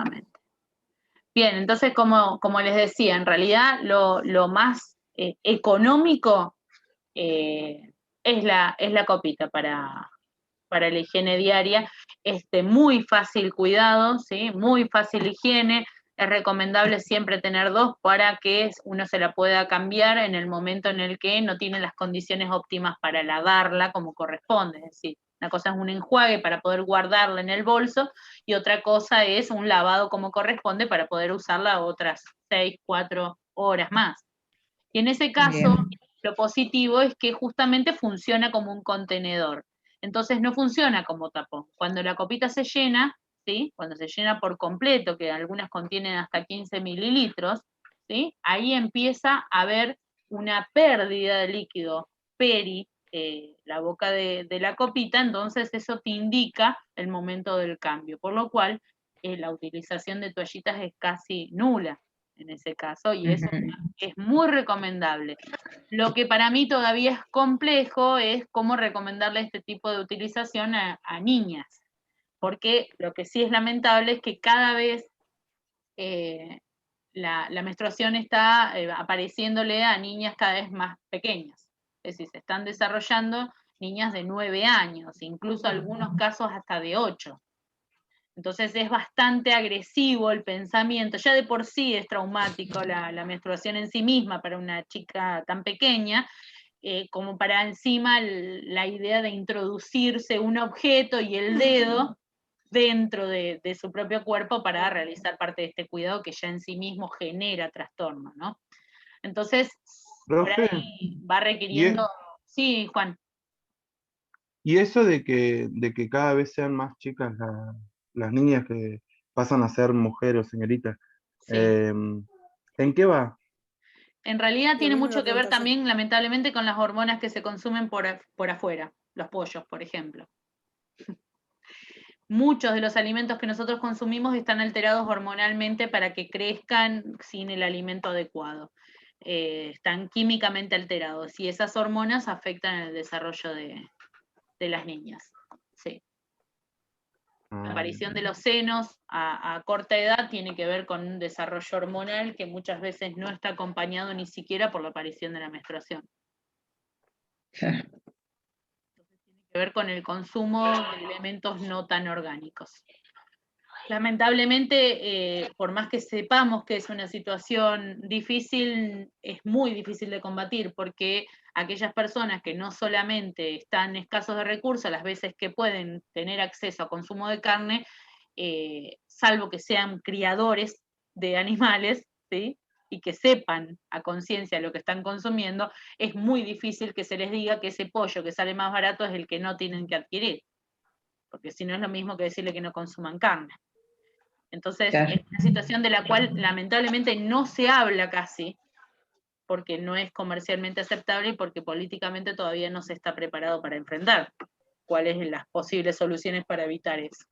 efectivamente. Bien, entonces como les decía, en realidad lo más económico es la copita para la higiene diaria, muy fácil cuidado, ¿sí? Muy fácil higiene, es recomendable siempre tener 2 para que uno se la pueda cambiar en el momento en el que no tiene las condiciones óptimas para lavarla como corresponde, es decir, una cosa es un enjuague para poder guardarla en el bolso y otra cosa es un lavado como corresponde para poder usarla otras 6, 4 horas más. Y en ese caso, Bien. lo positivo es que justamente funciona como un contenedor. Entonces no funciona como tapón. Cuando la copita se llena, ¿sí? Cuando se llena por completo, que algunas contienen hasta 15 mililitros, ¿sí? Ahí empieza a haber una pérdida de líquido peri, la boca de la copita, entonces eso te indica el momento del cambio, por lo cual la utilización de toallitas es casi nula en ese caso, y eso es muy recomendable. Lo que para mí todavía es complejo es cómo recomendarle este tipo de utilización a niñas, porque lo que sí es lamentable es que cada vez la menstruación está apareciéndole a niñas cada vez más pequeñas, es decir, se están desarrollando niñas de 9 años, incluso algunos casos hasta de 8. Entonces es bastante agresivo el pensamiento, ya de por sí es traumático la menstruación en sí misma para una chica tan pequeña, como para encima la idea de introducirse un objeto y el dedo dentro de su propio cuerpo para realizar parte de este cuidado que ya en sí mismo genera trastorno, ¿no? Entonces, por Profe, ahí va y, requiriendo... Sí, Juan. y eso de que cada vez sean más chicas las niñas que pasan a ser mujeres o señoritas, Sí. ¿en qué va? En realidad Lo tiene mismo mucho iba a que ver preguntar yo. también, lamentablemente, con las hormonas que se consumen por afuera, los pollos, por ejemplo. Muchos de los alimentos que nosotros consumimos están alterados hormonalmente para que crezcan sin el alimento adecuado. Están químicamente alterados y esas hormonas afectan el desarrollo de las niñas. Sí. La aparición de los senos a corta edad tiene que ver con un desarrollo hormonal que muchas veces no está acompañado ni siquiera por la aparición de la menstruación. Claro. Tiene que ver con el consumo de elementos no tan orgánicos. Lamentablemente, por más que sepamos que es una situación difícil, es muy difícil de combatir porque aquellas personas que no solamente están escasos de recursos, las veces que pueden tener acceso a consumo de carne, salvo que sean criadores de animales, ¿sí? Y que sepan a conciencia lo que están consumiendo, es muy difícil que se les diga que ese pollo que sale más barato es el que no tienen que adquirir, porque si no es lo mismo que decirle que no consuman carne. Entonces, Claro. es una situación de la cual lamentablemente no se habla casi, porque no es comercialmente aceptable y porque políticamente todavía no se está preparado para enfrentar cuáles son las posibles soluciones para evitar eso.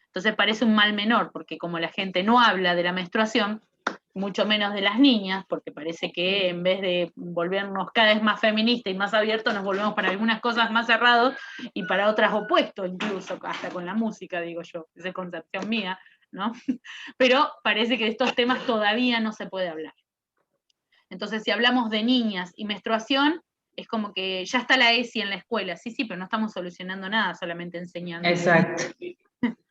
Entonces parece un mal menor, porque como la gente no habla de la menstruación, mucho menos de las niñas, porque parece que en vez de volvernos cada vez más feministas y más abiertos, nos volvemos para algunas cosas más cerrados y para otras opuestos, incluso, hasta con la música, digo yo, esa es concepción mía, ¿no? Pero parece que de estos temas todavía no se puede hablar. Entonces, si hablamos de niñas y menstruación, es como que ya está la ESI en la escuela, sí, pero no estamos solucionando nada, solamente enseñando. Exacto.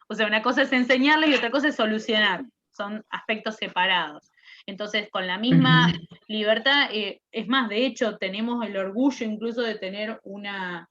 O sea, una cosa es enseñarle y otra cosa es solucionar, son aspectos separados. Entonces, con la misma libertad, es más, de hecho, tenemos el orgullo incluso de tener una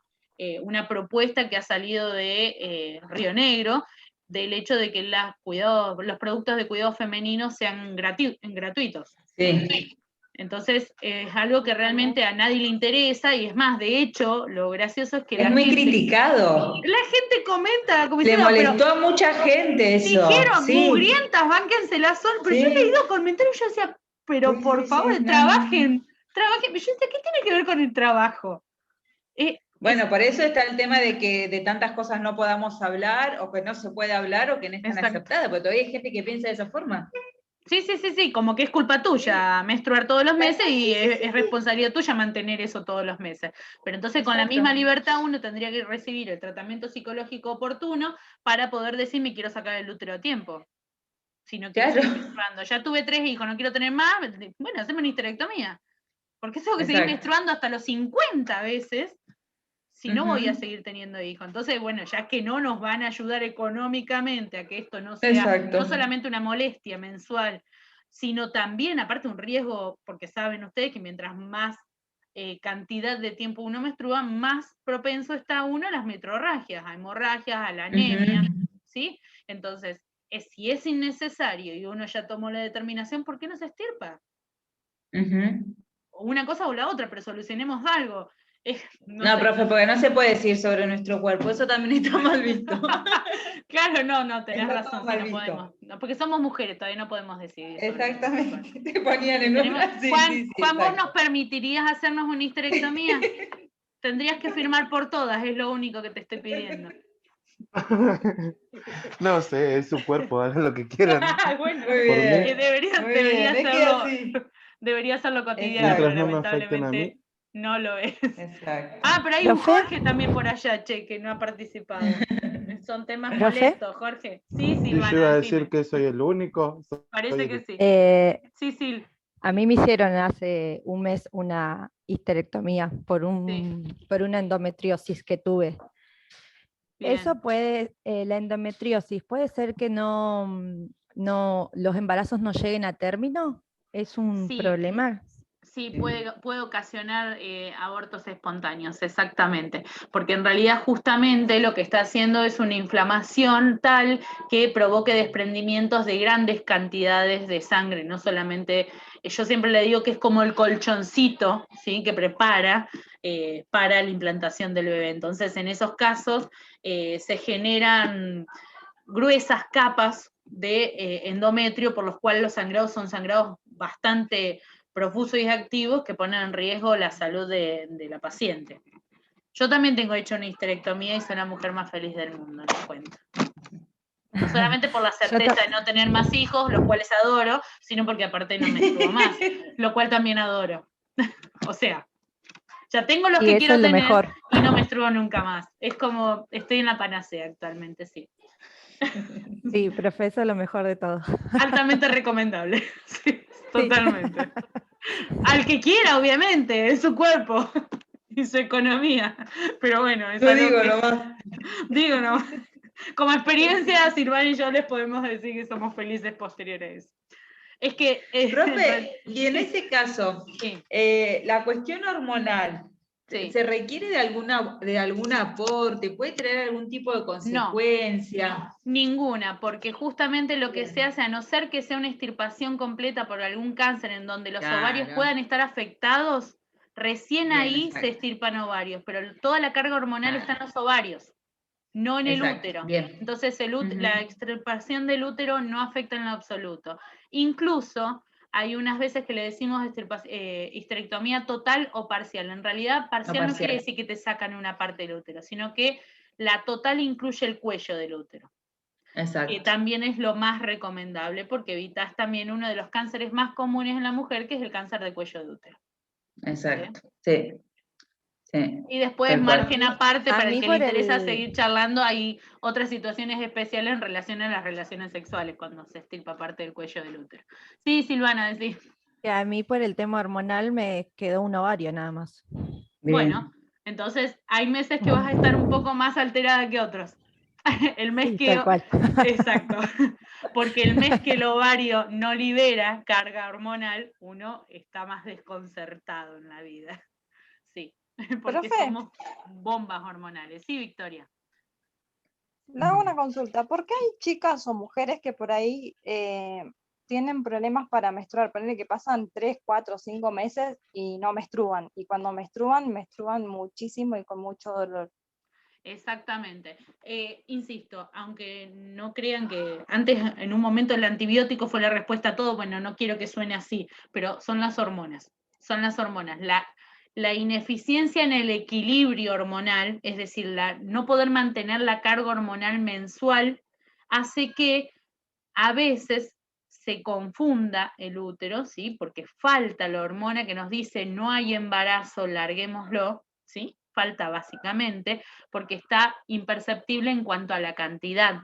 propuesta que ha salido de Río Negro, del hecho de que los productos de cuidado femenino sean gratuitos. Sí. Entonces, es algo que realmente a nadie le interesa, y es más, de hecho, lo gracioso es que Es muy criticado. la gente comenta, como Le diciendo, pero molestó a mucha gente eso. dijeron, Sí. mugrientas, bánquenselas sol, pero yo he Sí. leído comentarios y yo decía, pero Sí, por sí, favor, sí, no. trabajen. Yo decía, ¿qué tiene que ver con el trabajo? Bueno, por eso está el tema de que de tantas cosas no podamos hablar, o que no se puede hablar, o que no están Exacto. aceptadas, porque todavía hay gente que piensa de esa forma. Sí, como que es culpa tuya menstruar todos los meses y es responsabilidad tuya mantener eso todos los meses. Pero entonces con la Exacto. misma libertad uno tendría que recibir el tratamiento psicológico oportuno para poder decir me quiero sacar el útero a tiempo. si no quiero Claro. seguir menstruando. Ya tuve 3 hijos, no quiero tener más, bueno, haceme una histerectomía. Porque tengo que seguir Exacto. menstruando hasta los 50 veces si no voy a Ujú. seguir teniendo hijos. Entonces, bueno, ya que no nos van a ayudar económicamente a que esto no sea Exacto. no solamente una molestia mensual, sino también, aparte, un riesgo, porque saben ustedes que mientras más cantidad de tiempo uno menstrua, más propenso está uno a las metrorragias, a hemorragias, a la anemia, Ujú. ¿sí? Entonces, si es innecesario y uno ya tomó la determinación, ¿por qué no se estirpa? Ujú. O una cosa o la otra, pero solucionemos algo. No No, sé. profe, porque no se puede decir sobre nuestro cuerpo, eso también está mal visto. Claro, no, tenés Está todo razón, sí, mal no visto. podemos, no, porque somos mujeres, todavía no podemos decidir sobre nuestro cuerpo. Exactamente, te ponían en una... Sí, Juan, sí, sí, Juan, ¿vos nos exacto. permitirías hacernos una histerectomía? Tendrías que firmar por todas, es lo único que te estoy pidiendo. No sé, es su cuerpo, hagan lo que quieran. Bueno, Muy Por mí, bien, muy debería bien, es que hacerlo, así. debería hacerlo cotidiano, pero mientras Exacto, no me afecten a mí. lamentablemente no lo es. exacto. Ah, pero hay un ¿Profe? Jorge también por allá, che, que no ha participado. Son temas ¿Profe? molestos, Jorge. Sí, Y yo iba Silvana, a decir decime. que soy el único. Soy Parece que sí. Eh, Sí, sí, a mí me hicieron hace un mes una histerectomía sí, por una endometriosis que tuve. bien. Eso puede, la endometriosis, puede ser que los embarazos no lleguen a término. ¿Es un Sí, problema? sí, puede ocasionar abortos espontáneos, exactamente, porque en realidad justamente lo que está haciendo es una inflamación tal que provoque desprendimientos de grandes cantidades de sangre, no solamente, yo siempre le digo que es como el colchoncito, ¿sí? Que prepara para la implantación del bebé. Entonces, en esos casos se generan gruesas capas de endometrio, por los cuales los sangrados son sangrados bastante profusos y activos que ponen en riesgo la salud de la paciente. Yo también tengo hecho una histerectomía y soy la mujer más feliz del mundo, les cuento. No solamente por la Yo certeza de no tener más hijos, los cuales adoro, sino porque aparte no menstruo más, lo cual también adoro. O sea, ya tengo los y que eso es quiero lo tener mejor. y no menstruo nunca más. Es como, estoy en la panacea actualmente, sí. Sí, profe, eso es lo mejor de todo. Altamente recomendable, sí, Sí. totalmente. Al que quiera, obviamente, es su cuerpo y su economía. Pero bueno, es Lo algo digo que, nomás. digo, no. Como experiencia, Silvana y yo les podemos decir que somos felices posteriores. Es que, Profe, y en sí, ese caso, sí, la cuestión hormonal, sí. ¿se requiere de algún aporte? ¿Puede traer algún tipo de No, consecuencia? ninguna, porque justamente lo que se Bien. hace, a no ser que sea una extirpación completa por algún cáncer en donde los ovarios Claro, puedan estar afectados, recién bien, ahí se exacto. extirpan ovarios, pero toda la carga hormonal está en Claro, los ovarios, no en el exacto, útero. bien. Entonces la Ujú. extirpación del útero no afecta en lo absoluto. Incluso hay unas veces que le decimos histerectomía total o parcial. En realidad, No parcial no quiere parcial. decir que te sacan una parte del útero, sino que la total incluye el cuello del útero, que Exacto, también es lo más recomendable porque evitas también uno de los cánceres más comunes en la mujer, que es el cáncer de cuello de útero. ¿Sí? exacto. Sí, sí, Y después, tal cual. margen aparte, A para el mí que le por interesa el, seguir charlando, hay otras situaciones especiales en relación a las relaciones sexuales, cuando se estirpa parte del cuello del útero. Sí, Silvana, decís. que a mí por el tema hormonal me quedó un ovario nada más. Bueno, Bien. entonces hay meses que vas a estar un poco más alterada que otros. El mes Sí, que, tal cual. exacto, porque el mes que el ovario no libera carga hormonal, uno está más desconcertado en la vida. Sí, porque Profe, somos bombas hormonales. Sí, Victoria. le hago una consulta. ¿Por qué hay chicas o mujeres que por ahí tienen problemas para menstruar? Ponele que pasan 3, 4, 5 meses y no menstruan. Y cuando menstruan, menstruan muchísimo y con mucho dolor. Exactamente. Insisto, aunque no crean que antes en un momento el antibiótico fue la respuesta a todo, bueno, no quiero que suene así, pero son las hormonas. Son las hormonas. La ineficiencia en el equilibrio hormonal, es decir, no poder mantener la carga hormonal mensual, hace que a veces se confunda el útero, ¿sí? Porque falta la hormona que nos dice no hay embarazo, larguémoslo, ¿sí? Falta básicamente porque está imperceptible en cuanto a la cantidad.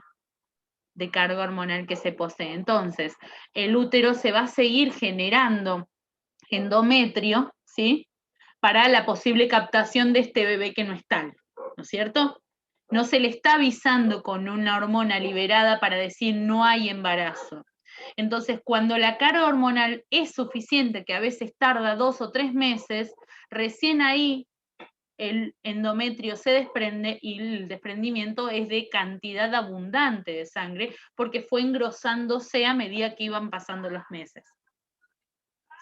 de carga hormonal que se posee. Entonces, el útero se va a seguir generando endometrio, ¿sí? Para la posible captación de este bebé que no es tal, ¿no es cierto? No se le está avisando con una hormona liberada para decir no hay embarazo. Entonces, cuando la carga hormonal es suficiente, que a veces tarda 2 o 3 meses, recién ahí el endometrio se desprende y el desprendimiento es de cantidad abundante de sangre porque fue engrosándose a medida que iban pasando los meses.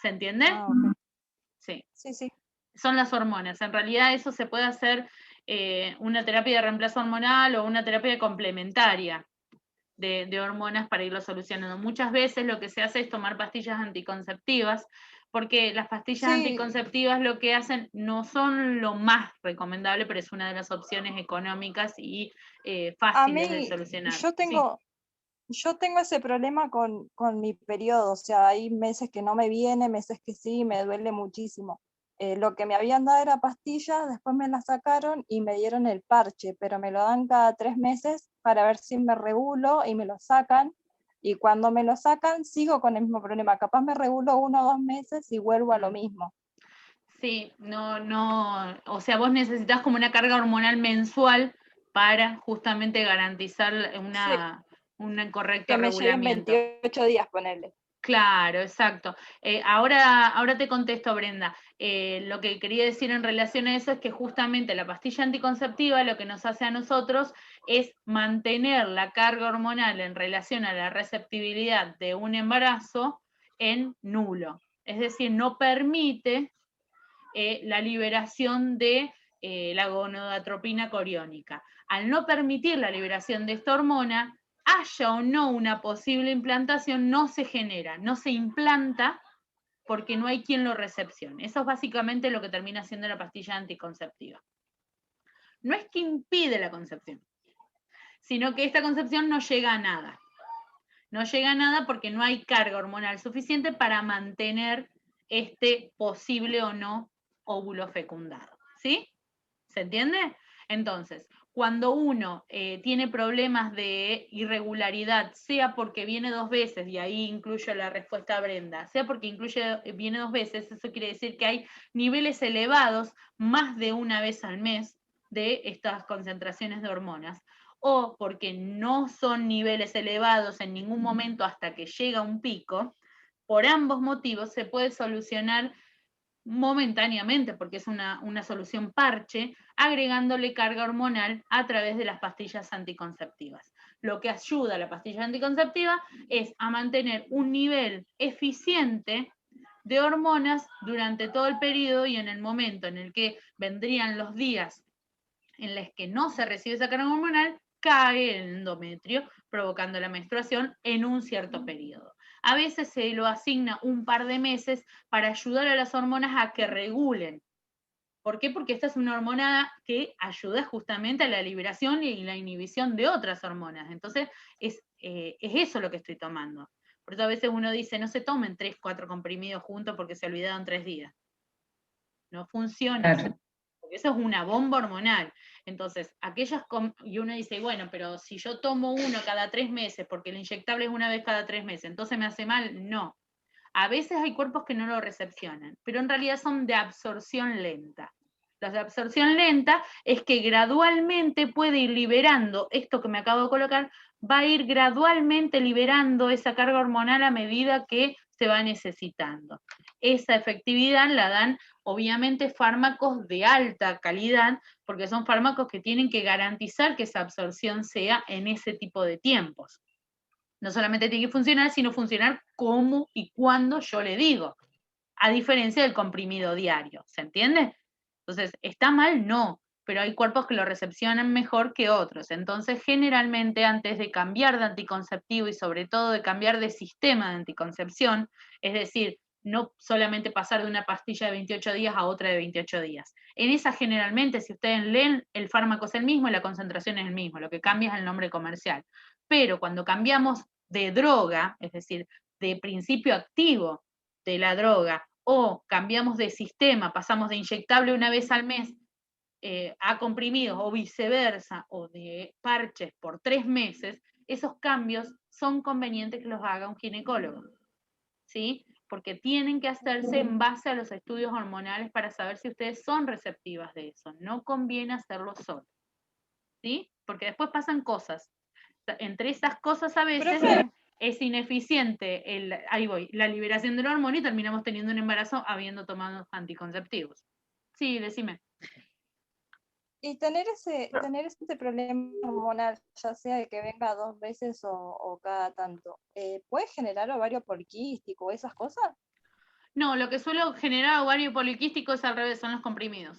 ¿Se entiende? Ah, ok. Sí. Sí, sí. Son las hormonas. En realidad eso se puede hacer una terapia de reemplazo hormonal o una terapia complementaria de hormonas para irlo solucionando. Muchas veces lo que se hace es tomar pastillas anticonceptivas, porque las pastillas Sí, anticonceptivas lo que hacen no son lo más recomendable, pero es una de las opciones económicas y a fáciles de mí, solucionar. yo Sí, tengo ese problema con mi periodo, o sea, hay meses que no me viene, meses que sí, me duele muchísimo. Lo que me habían dado era pastillas, después me las sacaron y me dieron el parche, pero me lo dan cada 3 meses para ver si me regulo y me lo sacan. Y cuando me lo sacan, sigo con el mismo problema. Capaz me regulo 1 o 2 meses y vuelvo a lo mismo. sí, no, o sea, vos necesitas como una carga hormonal mensual para justamente garantizar Sí, un correcto que me lleguen regulamiento. 28 días, ponerle. Claro, exacto. Ahora te contesto, Brenda. Lo que quería decir en relación a eso es que justamente la pastilla anticonceptiva lo que nos hace a nosotros es mantener la carga hormonal en relación a la receptibilidad de un embarazo en nulo. Es decir, no permite la liberación de la gonadotropina coriónica. Al no permitir la liberación de esta hormona, haya o no una posible implantación, no se genera, no se implanta porque no hay quien lo recepcione. Eso es básicamente lo que termina siendo la pastilla anticonceptiva. No es que impide la concepción, sino que esta concepción no llega a nada. No llega a nada porque no hay carga hormonal suficiente para mantener este posible o no óvulo fecundado. ¿Sí? ¿Se entiende? Entonces, cuando uno tiene problemas de irregularidad, sea porque viene 2 veces, y ahí incluyo la respuesta a Brenda, sea porque viene 2 veces, eso quiere decir que hay niveles elevados, más de una vez al mes, de estas concentraciones de hormonas, o porque no son niveles elevados en ningún momento hasta que llega un pico, por ambos motivos se puede solucionar momentáneamente, porque es una solución parche, agregándole carga hormonal a través de las pastillas anticonceptivas. Lo que ayuda a la pastilla anticonceptiva es a mantener un nivel eficiente de hormonas durante todo el periodo y en el momento en el que vendrían los días en los que no se recibe esa carga hormonal, cae el endometrio, provocando la menstruación en un cierto periodo. A veces se lo asigna un par de meses para ayudar a las hormonas a que regulen. ¿Por qué? Porque esta es una hormona que ayuda justamente a la liberación y la inhibición de otras hormonas. Entonces, es eso lo que estoy tomando. Por eso a veces uno dice, no se tomen 3, 4 comprimidos juntos porque se olvidaron 3 días. No funciona así. Claro. Porque eso es una bomba hormonal. Entonces, y uno dice, bueno, pero si yo tomo uno cada 3 meses, porque el inyectable es una vez cada 3 meses, entonces me hace mal. No. A veces hay cuerpos que no lo recepcionan, pero en realidad son de absorción lenta. Los de absorción lenta es que gradualmente puede ir liberando esto que me acabo de colocar, va a ir gradualmente liberando esa carga hormonal a medida que se va necesitando. Esa efectividad la dan obviamente fármacos de alta calidad, porque son fármacos que tienen que garantizar que esa absorción sea en ese tipo de tiempos. No solamente tiene que funcionar, sino funcionar como y cuando yo le digo, a diferencia del comprimido diario, ¿se entiende? Entonces, ¿está mal? No, pero hay cuerpos que lo recepcionan mejor que otros. Entonces, generalmente, antes de cambiar de anticonceptivo y sobre todo de cambiar de sistema de anticoncepción, es decir, no solamente pasar de una pastilla de 28 días a otra de 28 días. En esa generalmente, si ustedes leen, el fármaco es el mismo y la concentración es el mismo, lo que cambia es el nombre comercial. Pero cuando cambiamos de droga, es decir, de principio activo de la droga, o cambiamos de sistema, pasamos de inyectable una vez al mes a comprimidos o viceversa, o de parches por 3 meses, esos cambios son convenientes que los haga un ginecólogo, ¿sí? Porque tienen que hacerse en base a los estudios hormonales para saber si ustedes son receptivas de eso. No conviene hacerlo solo, ¿sí? Porque después pasan cosas. Entre esas cosas a veces Profe, es ineficiente la liberación de la hormona y terminamos teniendo un embarazo habiendo tomado anticonceptivos. Sí, decime. y tener ese problema hormonal, ya sea de que venga 2 veces o cada tanto, ¿puede generar ovario poliquístico o esas cosas? No, lo que suele generar ovario poliquístico es al revés, son los comprimidos.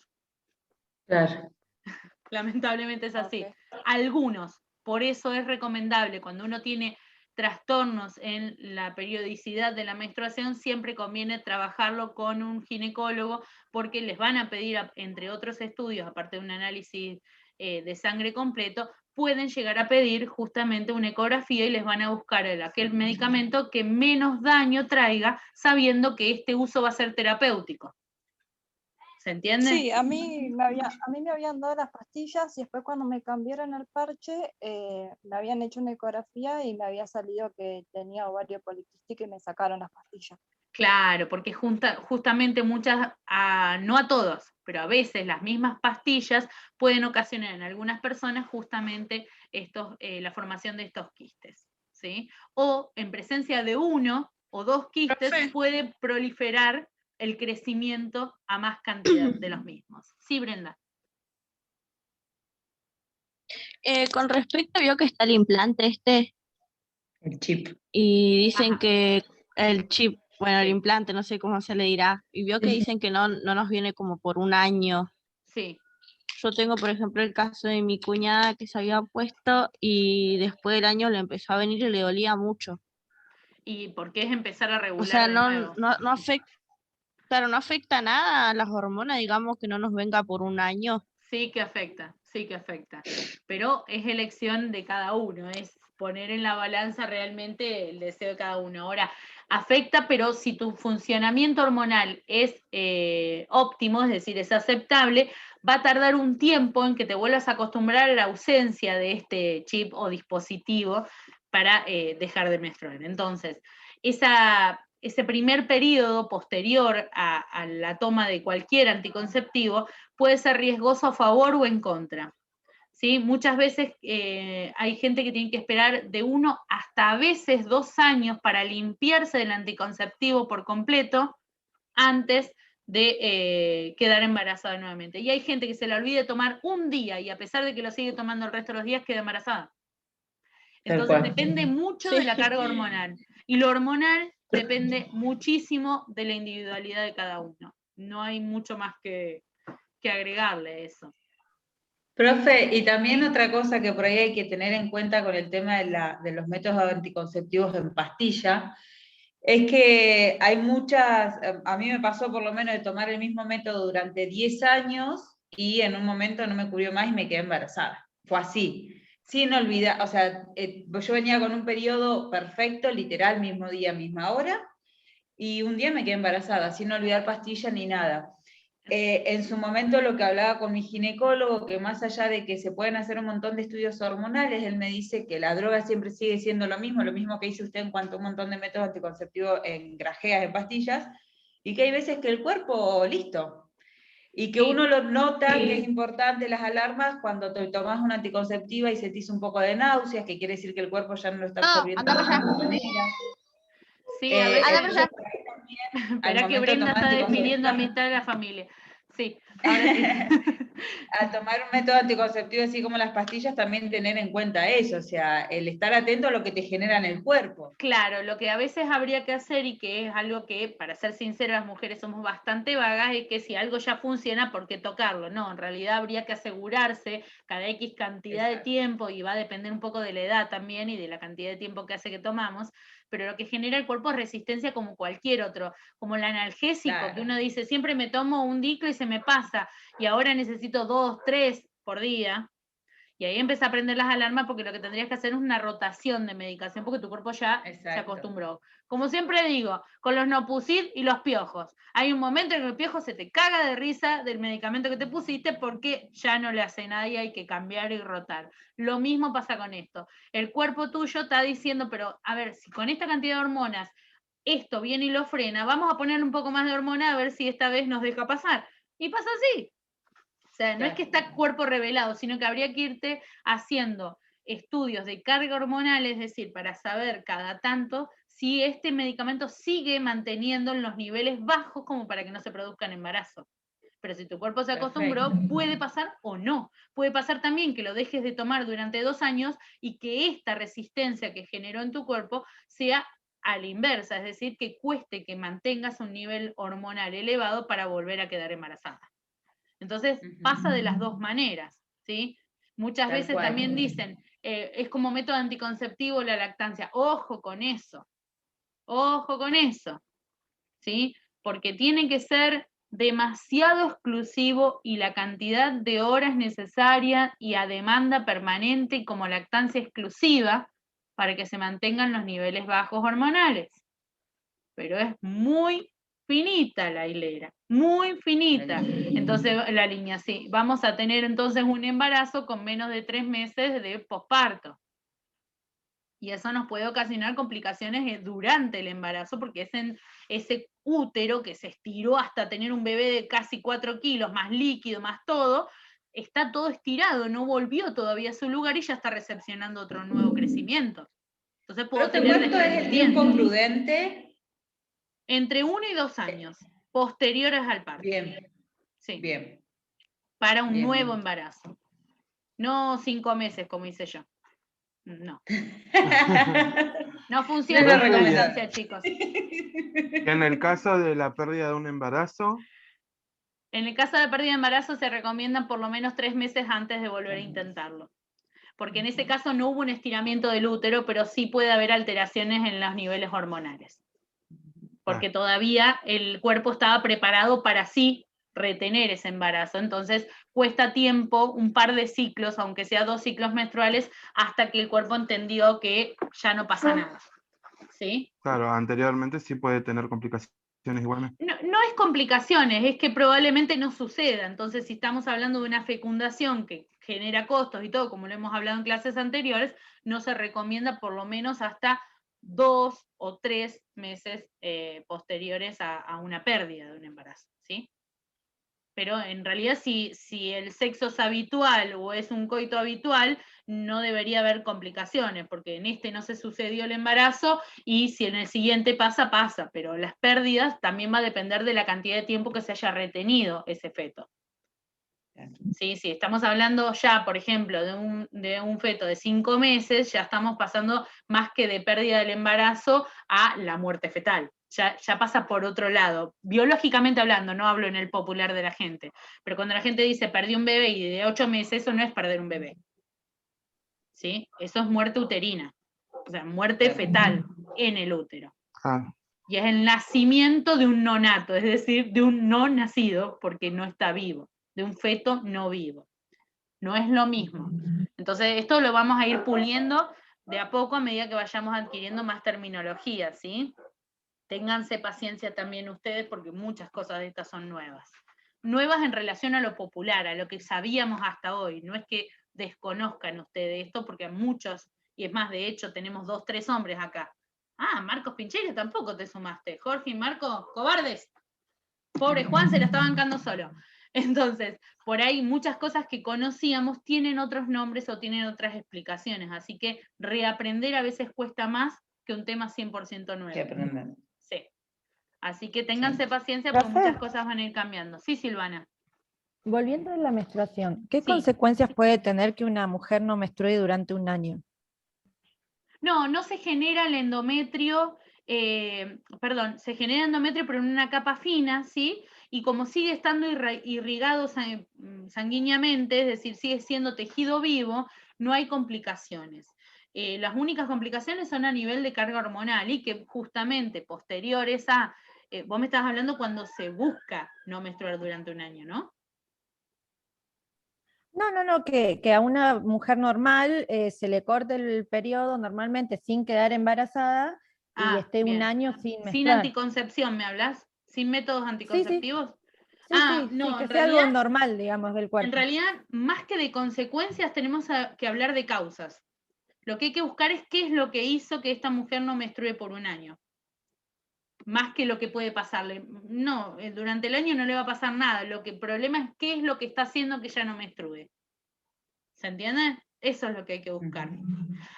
Claro. Lamentablemente es así. Ok. Algunos, por eso es recomendable cuando uno tiene trastornos en la periodicidad de la menstruación, siempre conviene trabajarlo con un ginecólogo porque les van a pedir, entre otros estudios, aparte de un análisis de sangre completo, pueden llegar a pedir justamente una ecografía y les van a buscar aquel medicamento que menos daño traiga, sabiendo que este uso va a ser terapéutico. ¿Se entiende? Sí, a mí me habían dado las pastillas y después cuando me cambiaron el parche, me habían hecho una ecografía y me había salido que tenía ovario poliquístico y me sacaron las pastillas. Claro, porque justamente no a todos, pero a veces las mismas pastillas pueden ocasionar en algunas personas justamente la formación de estos quistes, ¿sí? O en presencia de uno o dos quistes puede proliferar el crecimiento a más cantidad de los mismos. Sí, Brenda. Con respecto, vio que está el implante El chip. y dicen Ajá. que el chip, bueno, el Sí. implante, no sé cómo se le dirá, y vio que dicen que no nos viene como por un año. Sí. Yo tengo, por ejemplo, el caso de mi cuñada que se había puesto y después del año le empezó a venir y le dolía mucho. Y porque es empezar a O regular sea, de nuevo. no afecta, claro, no afecta nada a las hormonas, digamos, que no nos venga por un año. Sí que afecta. Pero es elección de cada uno, es poner en la balanza realmente el deseo de cada uno. Ahora, afecta, pero si tu funcionamiento hormonal es óptimo, es decir, es aceptable, va a tardar un tiempo en que te vuelvas a acostumbrar a la ausencia de este chip o dispositivo para dejar de menstruar. Entonces, ese primer periodo posterior a la toma de cualquier anticonceptivo puede ser riesgoso a favor o en contra. ¿Sí? Muchas veces hay gente que tiene que esperar de 1 hasta a veces 2 años para limpiarse del anticonceptivo por completo antes de quedar embarazada nuevamente. Y hay gente que se le olvida tomar un día y a pesar de que lo sigue tomando el resto de los días, queda embarazada. Entonces depende mucho de la carga hormonal. Y lo hormonal depende muchísimo de la individualidad de cada uno. No hay mucho más que agregarle a eso. Profe, y también otra cosa que por ahí hay que tener en cuenta con el tema de los métodos anticonceptivos en pastilla, es que hay muchas, a mí me pasó por lo menos de tomar el mismo método durante 10 años y en un momento no me cubrió más y me quedé embarazada. Fue así, sin olvidar, o sea, yo venía con un periodo perfecto, literal, mismo día, misma hora, y un día me quedé embarazada, sin olvidar pastilla ni nada. En su momento lo que hablaba con mi ginecólogo, que más allá de que se pueden hacer un montón de estudios hormonales, él me dice que la droga siempre sigue siendo lo mismo que dice usted en cuanto a un montón de métodos anticonceptivos en grajeas, en pastillas, y que hay veces que el cuerpo, listo, y que uno lo nota, que es importante las alarmas cuando te tomas una anticonceptiva y sentís un poco de náuseas, que quiere decir que el cuerpo ya no lo está absorbiendo de la misma manera. Sí, a veces. Entonces, Espera que Brenda está definiendo amistad de la familia. Sí, ahora sí. Al tomar un método anticonceptivo así como las pastillas, también tener en cuenta eso, o sea, el estar atento a lo que te genera en el cuerpo. Claro, lo que a veces habría que hacer y que es algo que, para ser sinceras, las mujeres somos bastante vagas, es que si algo ya funciona, ¿por qué tocarlo? No, en realidad habría que asegurarse cada X cantidad de tiempo, y va a depender un poco de la edad también y de la cantidad de tiempo que hace que tomamos, pero lo que genera el cuerpo es resistencia como cualquier otro, como el analgésico, Claro. que uno dice, siempre me tomo un diclo y se me pasa, y ahora necesito 2, 3 por día. Y ahí empieza a prender las alarmas porque lo que tendrías que hacer es una rotación de medicación porque tu cuerpo ya se Exacto. acostumbró. Como siempre digo, con los Nopusid y los piojos. Hay un momento en que el piojo se te caga de risa del medicamento que te pusiste porque ya no le hace nada y hay que cambiar y rotar. Lo mismo pasa con esto. El cuerpo tuyo está diciendo, pero a ver, si con esta cantidad de hormonas esto viene y lo frena, vamos a ponerle un poco más de hormona a ver si esta vez nos deja pasar. Y pasa así. O sea, no es que está cuerpo revelado, sino que habría que irte haciendo estudios de carga hormonal, es decir, para saber cada tanto si este medicamento sigue manteniendo en los niveles bajos como para que no se produzcan embarazos. Pero si tu cuerpo se acostumbró, puede pasar o no. Puede pasar también que lo dejes de tomar durante 2 años y que esta resistencia que generó en tu cuerpo sea a la inversa, es decir, que cueste que mantengas un nivel hormonal elevado para volver a quedar embarazada. Entonces, pasa de las dos maneras, ¿sí? Muchas Tal veces cual. también dicen, es como método anticonceptivo la lactancia. Ojo con eso, ¿sí? Porque tiene que ser demasiado exclusivo y la cantidad de horas necesaria y a demanda permanente como lactancia exclusiva para que se mantengan los niveles bajos hormonales. Pero es muy finita la hilera, muy finita. Entonces, la línea, sí, vamos a tener entonces un embarazo con menos de 3 meses de posparto. Y eso nos puede ocasionar complicaciones durante el embarazo, porque es en ese útero que se estiró hasta tener un bebé de casi 4 kilos, más líquido, más todo, está todo estirado, no volvió todavía a su lugar y ya está recepcionando otro nuevo crecimiento. Entonces puedo tener ¿Cuánto es el tiempo prudente? Entre 1 y 2 años, posteriores al parto. Bien. Sí. Bien. Para un Bien. nuevo embarazo. No 5 meses, como hice yo. No. No funciona No es la recomendable. lactancia, chicos. Y en el caso de la pérdida de un embarazo, En el caso de pérdida de embarazo se recomiendan por lo menos 3 meses antes de volver a intentarlo. Porque en ese caso no hubo un estiramiento del útero, pero sí puede haber alteraciones en los niveles hormonales. Porque todavía el cuerpo estaba preparado para sí retener ese embarazo. Entonces cuesta tiempo, un par de ciclos, aunque sea 2 ciclos menstruales, hasta que el cuerpo entendió que ya no pasa nada. ¿Sí? claro, anteriormente sí puede tener complicaciones igualmente. No es complicaciones, es que probablemente no suceda. Entonces, si estamos hablando de una fecundación que genera costos y todo, como lo hemos hablado en clases anteriores, no se recomienda por lo menos hasta 2 o 3 meses posteriores a una pérdida de un embarazo, ¿sí? Pero en realidad si el sexo es habitual o es un coito habitual, no debería haber complicaciones, porque en este no se sucedió el embarazo y si en el siguiente pasa, pasa, pero las pérdidas también va a depender de la cantidad de tiempo que se haya retenido ese feto. Sí, sí, estamos hablando ya, por ejemplo, de un feto de 5 meses, ya estamos pasando más que de pérdida del embarazo a la muerte fetal. Ya pasa por otro lado. Biológicamente hablando, no hablo en el popular de la gente, pero cuando la gente dice perdí un bebé y de 8 meses, eso no es perder un bebé. ¿Sí? Eso es muerte uterina, o sea, muerte fetal en el útero. Y es el nacimiento de un nonato, es decir, de un no nacido, porque no está vivo, de un feto no vivo. No es lo mismo. Entonces, esto lo vamos a ir puliendo de a poco a medida que vayamos adquiriendo más terminología, ¿sí? Ténganse paciencia también ustedes porque muchas cosas de estas son nuevas. Nuevas en relación a lo popular, a lo que sabíamos hasta hoy. No es que desconozcan ustedes esto porque a muchos, y es más, de hecho, tenemos 2, 3 hombres acá. Ah, Marcos Pincheiro tampoco te sumaste. Jorge y Marco, cobardes. Pobre Juan se la está bancando solo. Entonces, por ahí muchas cosas que conocíamos tienen otros nombres o tienen otras explicaciones, así que reaprender a veces cuesta más que un tema 100% nuevo. Que aprender. Sí. Así que ténganse paciencia porque Profe. muchas cosas van a ir cambiando. Sí, Silvana. Volviendo a la menstruación, ¿qué Sí. consecuencias puede tener que una mujer no menstrue durante un año? No se genera el endometrio, se genera endometrio pero en una capa fina, ¿sí? Y como sigue estando irrigado sanguíneamente, es decir, sigue siendo tejido vivo, no hay complicaciones. Las únicas complicaciones son a nivel de carga hormonal y que justamente posteriores a, vos me estás hablando cuando se busca no menstruar durante un año, ¿no? No, que a una mujer normal se le corte el periodo normalmente sin quedar embarazada y esté Bien. un año sin Sin menstruar. anticoncepción, ¿me hablas? ¿Sin métodos Sí, sí, anticonceptivos? sí, No, que en sea algo realidad, normal, digamos, del cuerpo. en realidad, más que de consecuencias, tenemos que hablar de causas. Lo que hay que buscar es qué es lo que hizo que esta mujer no menstrue por un año. Más que lo que puede pasarle. No, durante el año no le va a pasar nada. El problema es qué es lo que está haciendo que ella no menstrue. ¿Se entiende? Eso es lo que hay que buscar.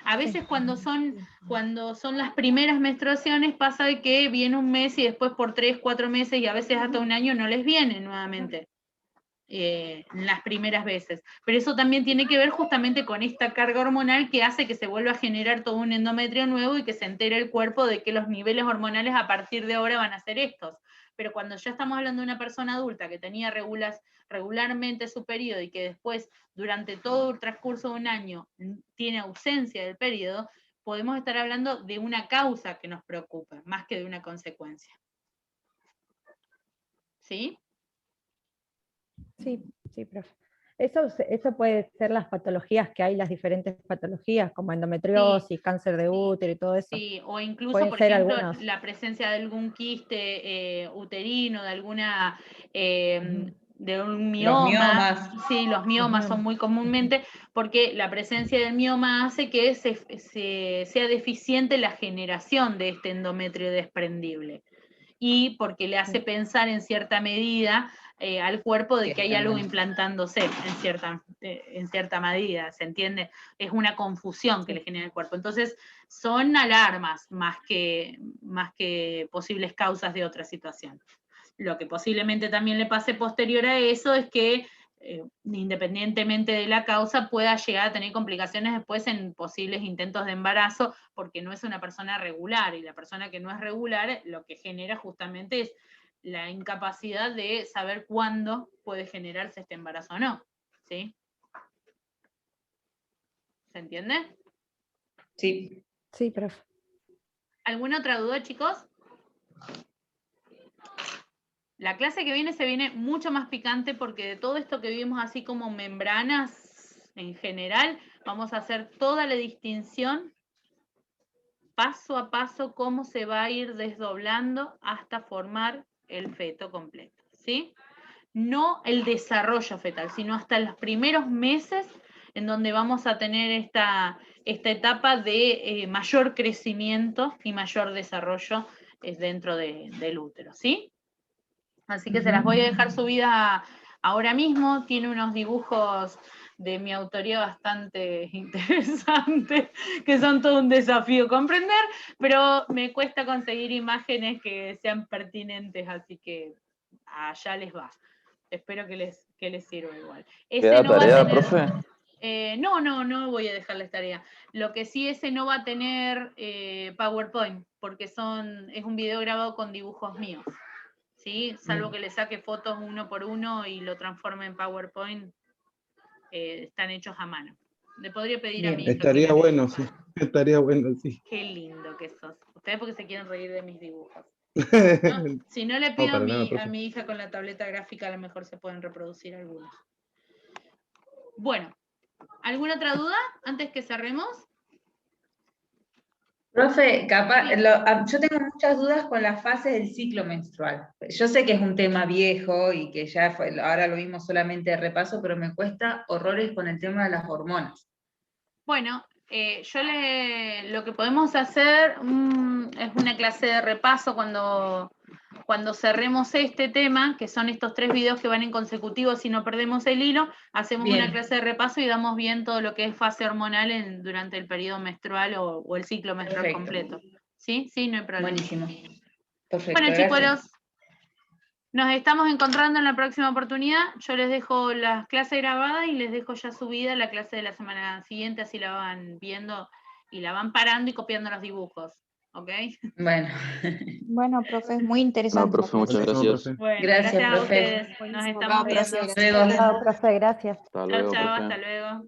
A veces cuando son las primeras menstruaciones pasa de que viene un mes y después por 3, 4 meses y a veces hasta un año no les viene nuevamente. Las primeras veces. Pero eso también tiene que ver justamente con esta carga hormonal que hace que se vuelva a generar todo un endometrio nuevo y que se entere el cuerpo de que los niveles hormonales a partir de ahora van a ser estos. Pero cuando ya estamos hablando de una persona adulta que tenía regularmente su periodo y que después, durante todo el transcurso de un año, tiene ausencia del periodo, podemos estar hablando de una causa que nos preocupa, más que de una consecuencia. ¿Sí? Sí, profe. Eso puede ser las patologías que hay, las diferentes patologías, como endometriosis, cáncer de útero y todo eso. Sí, o incluso, Pueden por ser ejemplo, algunos. la presencia de algún quiste uterino, de alguna de un Los mioma. miomas. Sí, los miomas son muy comúnmente porque la presencia del mioma hace que sea deficiente la generación de este endometrio desprendible. Y porque le hace pensar en cierta medida al cuerpo de que hay algo implantándose en cierta medida, ¿se entiende? Es una confusión que le genera el cuerpo. Entonces, son alarmas más que posibles causas de otra situación. Lo que posiblemente también le pase posterior a eso es que independientemente de la causa, pueda llegar a tener complicaciones después en posibles intentos de embarazo, porque no es una persona regular, y la persona que no es regular lo que genera justamente es la incapacidad de saber cuándo puede generarse este embarazo o no. ¿Sí? ¿Se entiende? Sí. Sí, profe. ¿Alguna otra duda, chicos? La clase que viene se viene mucho más picante porque de todo esto que vimos así como membranas en general, vamos a hacer toda la distinción paso a paso cómo se va a ir desdoblando hasta formar el feto completo, ¿sí? No el desarrollo fetal, sino hasta los primeros meses en donde vamos a tener esta etapa de mayor crecimiento y mayor desarrollo dentro del útero, ¿sí? Así que se las voy a dejar subidas ahora mismo. Tiene unos dibujos de mi autoría bastante interesantes, que son todo un desafío comprender, pero me cuesta conseguir imágenes que sean pertinentes, así que allá les va. Espero que les sirva igual. ¿Queda No tarea, va a tener, profe? no voy a dejarles tarea. Lo que sí, ese no va a tener PowerPoint, porque es un video grabado con dibujos míos. ¿Sí? Salvo que le saque fotos uno por uno y lo transforme en PowerPoint, están hechos a mano. Le podría pedir a mi hija. Estaría bueno, sí. Estaría bueno, sí. Qué lindo que sos. Ustedes porque se quieren reír de mis dibujos. ¿No? Si no, le pido para nada, a mi hija con la tableta gráfica, a lo mejor se pueden reproducir algunos. Bueno, ¿alguna otra duda antes que cerremos? Profe, yo tengo muchas dudas con las fases del ciclo menstrual. Yo sé que es un tema viejo y que ahora lo vimos solamente de repaso, pero me cuesta horrores con el tema de las hormonas. Bueno, lo que podemos hacer es una clase de repaso cuando cerremos este tema, que son estos 3 videos que van en consecutivo, si no perdemos el hilo, hacemos una clase de repaso y damos bien todo lo que es fase hormonal durante el periodo menstrual o el ciclo menstrual completo. ¿Sí? Sí, no hay problema. Buenísimo. Perfecto, bueno, gracias. chicos, nos estamos encontrando en la próxima oportunidad. Yo les dejo las clases grabadas y les dejo ya subida la clase de la semana siguiente, así la van viendo y la van parando y copiando los dibujos. ¿Ok? Bueno. Bueno, profe, es muy interesante. No, profe, muchas gracias. Bueno, gracias, a profe. ustedes. Nos estamos viendo. Luego. Chao, profe, gracias. Hasta Chao, luego, chao, profe. hasta luego.